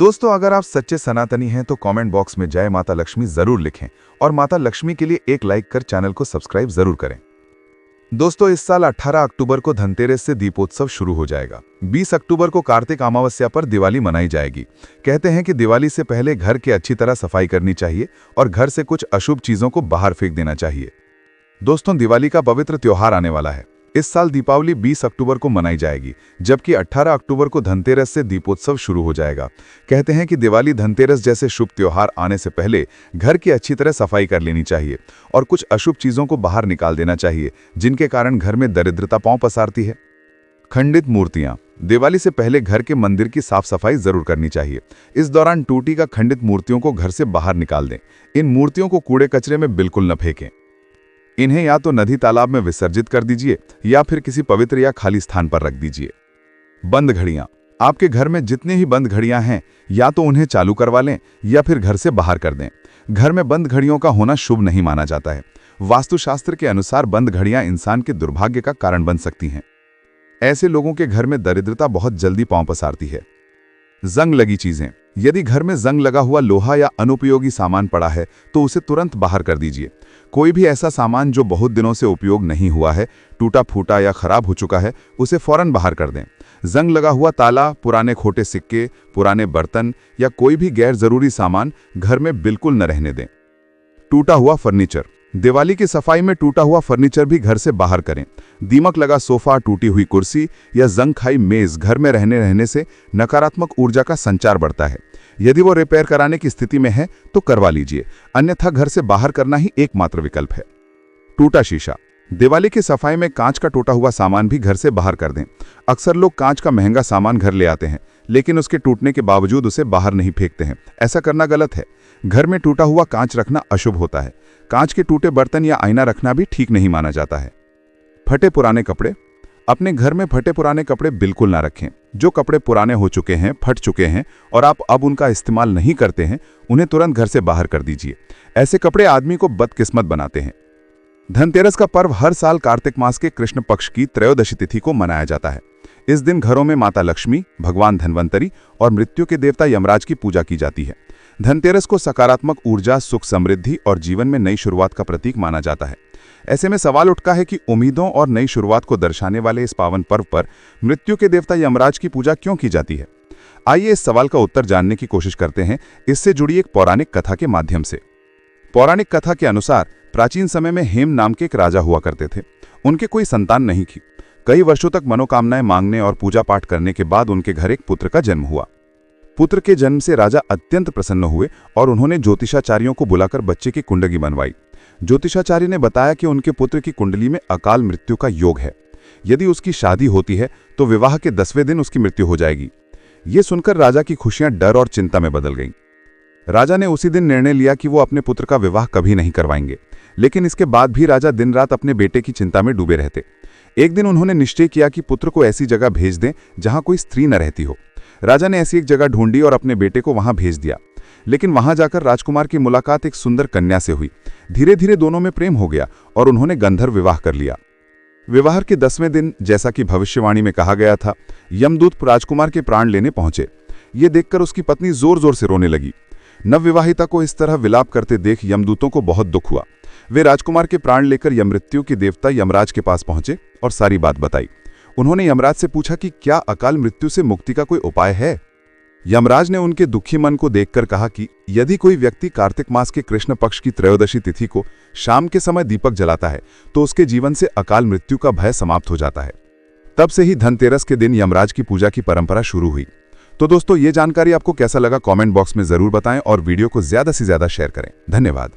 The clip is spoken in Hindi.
दोस्तों, अगर आप सच्चे सनातनी हैं तो कमेंट बॉक्स में जय माता लक्ष्मी जरूर लिखें और माता लक्ष्मी के लिए एक लाइक कर चैनल को सब्सक्राइब जरूर करें। दोस्तों, इस साल 18 अक्टूबर को धनतेरस से दीपोत्सव शुरू हो जाएगा। 20 अक्टूबर को कार्तिक अमावस्या पर दिवाली मनाई जाएगी। कहते हैं कि दिवाली से पहले घर की अच्छी तरह सफाई करनी चाहिए और घर से कुछ अशुभ चीजों को बाहर फेंक देना चाहिए। दोस्तों, दिवाली का पवित्र त्योहार आने वाला है। इस साल दीपावली 20 अक्टूबर को मनाई जाएगी, जबकि 18 अक्टूबर को धनतेरस से दीपोत्सव शुरू हो जाएगा। कहते हैं कि दिवाली धनतेरस जैसे शुभ त्योहार आने से पहले घर की अच्छी तरह सफाई कर लेनी चाहिए और कुछ अशुभ चीजों को बाहर निकाल देना चाहिए, जिनके कारण घर में दरिद्रता पांव पसारती है। खंडित मूर्तियां। दिवाली से पहले घर के मंदिर की साफ सफाई जरूर करनी चाहिए। इस दौरान टूटी का खंडित मूर्तियों को घर से बाहर निकाल दें। इन मूर्तियों को कूड़े कचरे में बिल्कुल न फेंकें। इन्हें या तो नदी तालाब में विसर्जित कर दीजिए या फिर किसी पवित्र या खाली स्थान पर रख दीजिए। बंद घड़ियां। आपके घर में जितनी ही बंद घड़ियां हैं, या तो उन्हें चालू करवा लें या फिर घर से बाहर कर दें। घर में बंद घड़ियों का होना शुभ नहीं माना जाता है। वास्तुशास्त्र के अनुसार बंद घड़ियां इंसान के दुर्भाग्य का कारण बन सकती हैं। ऐसे लोगों के घर में दरिद्रता बहुत जल्दी पांव पसारती है। जंग लगी चीजें। यदि घर में जंग लगा हुआ लोहा या अनुपयोगी सामान पड़ा है तो उसे तुरंत बाहर कर दीजिए। कोई भी ऐसा सामान जो बहुत दिनों से उपयोग नहीं हुआ है, टूटा फूटा या खराब हो चुका है, उसे फौरन बाहर कर दें। जंग लगा हुआ ताला, पुराने खोटे सिक्के, पुराने बर्तन या कोई भी गैर जरूरी सामान घर में बिल्कुल न रहने दें। टूटा हुआ फर्नीचर। दिवाली की सफाई में टूटा हुआ फर्नीचर भी घर से बाहर करें। दीमक लगा सोफा, टूटी हुई कुर्सी या जंग खाई मेज घर में रहने से नकारात्मक ऊर्जा का संचार बढ़ता है। यदि वो रिपेयर कराने की स्थिति में है तो करवा लीजिए, अन्यथा घर से बाहर करना ही एकमात्र विकल्प है। टूटा शीशा। दिवाली की सफाई में कांच का टूटा हुआ सामान भी घर से बाहर कर दें। अक्सर लोग कांच का महंगा सामान घर ले आते हैं, लेकिन उसके टूटने के बावजूद उसे बाहर नहीं फेंकते हैं। ऐसा करना गलत है। घर में टूटा हुआ कांच रखना अशुभ होता है। कांच के टूटे बर्तन या आईना रखना भी ठीक नहीं माना जाता है। फटे पुराने कपड़े। अपने घर में फटे पुराने कपड़े बिल्कुल ना रखें। जो कपड़े पुराने हो चुके हैं, फट चुके हैं और आप अब उनका इस्तेमाल नहीं करते हैं, उन्हें तुरंत घर से बाहर कर दीजिए। ऐसे कपड़े आदमी को बदकिस्मत बनाते हैं। धनतेरस का पर्व हर साल कार्तिक मास के कृष्ण पक्ष की त्रयोदशी तिथि को मनाया जाता है। इस दिन घरों में माता लक्ष्मी, भगवान धन्वंतरी और मृत्यु के देवता यमराज की पूजा की जाती है। धनतेरस को सकारात्मक ऊर्जा, सुख, समृद्धि और जीवन में नई शुरुआत का प्रतीक माना जाता है। ऐसे में सवाल उठता है कि उम्मीदों और नई शुरुआत को दर्शाने वाले इस पावन पर्व पर मृत्यु के देवता यमराज की पूजा क्यों की जाती है? आइए इस सवाल का उत्तर जानने की कोशिश करते हैं, इससे जुड़ी एक पौराणिक कथा के माध्यम से। पौराणिक कथा के अनुसार प्राचीन समय में हेम नाम के एक राजा हुआ करते थे। उनके कोई संतान नहीं थी। कई वर्षों तक मनोकामनाएं मांगने और पूजा पाठ करने के बाद उनके घर एक पुत्र का जन्म हुआ। पुत्र के जन्म से राजा अत्यंत प्रसन्न हुए और उन्होंने ज्योतिषाचार्यों को बुलाकर बच्चे की कुंडली बनवाई। ज्योतिषाचार्य ने बताया कि उनके पुत्र की कुंडली में अकाल मृत्यु का योग है। यदि उसकी शादी होती है तो विवाह के 10वें दिन उसकी मृत्यु हो जाएगी। ये सुनकर राजा की खुशियां डर और चिंता में बदल गईं। राजा ने उसी दिन निर्णय लिया कि वो अपने पुत्र का विवाह कभी नहीं करवाएंगे, लेकिन इसके बाद भी राजा दिन रात अपने बेटे की चिंता में डूबे रहते। एक दिन उन्होंने निश्चय किया कि पुत्र को ऐसी जगह भेज दें जहां कोई स्त्री न रहती हो। राजा ने ऐसी एक जगह ढूंढी और अपने बेटे को वहां भेज दिया। लेकिन वहां जाकर राजकुमार की मुलाकात एक सुंदर कन्या से हुई। धीरे धीरे दोनों में प्रेम हो गया और उन्होंने गंधर्व विवाह कर लिया। विवाह के 10वें दिन, जैसा कि भविष्यवाणी में कहा गया था, यमदूत राजकुमार के प्राण लेने पहुंचे। ये देखकर उसकी पत्नी जोर जोर से रोने लगी। नवविवाहिता को इस तरह विलाप करते देख यमदूतों को बहुत दुख हुआ। वे राजकुमार के प्राण लेकर यमृत्यु के देवता यमराज के पास पहुंचे और सारी बात बताई। उन्होंने यमराज से पूछा कि क्या अकाल मृत्यु से मुक्ति का कोई उपाय है। यमराज ने उनके दुखी मन को देखकर कहा कि यदि कोई व्यक्ति कार्तिक मास के कृष्ण पक्ष की त्रयोदशी तिथि को शाम के समय दीपक जलाता है तो उसके जीवन से अकाल मृत्यु का भय समाप्त हो जाता है। तब से ही धनतेरस के दिन यमराज की पूजा की परंपरा शुरू हुई। तो दोस्तों, ये जानकारी आपको कैसा लगा कमेंट बॉक्स में जरूर बताएं और वीडियो को ज्यादा से ज्यादा शेयर करें। धन्यवाद।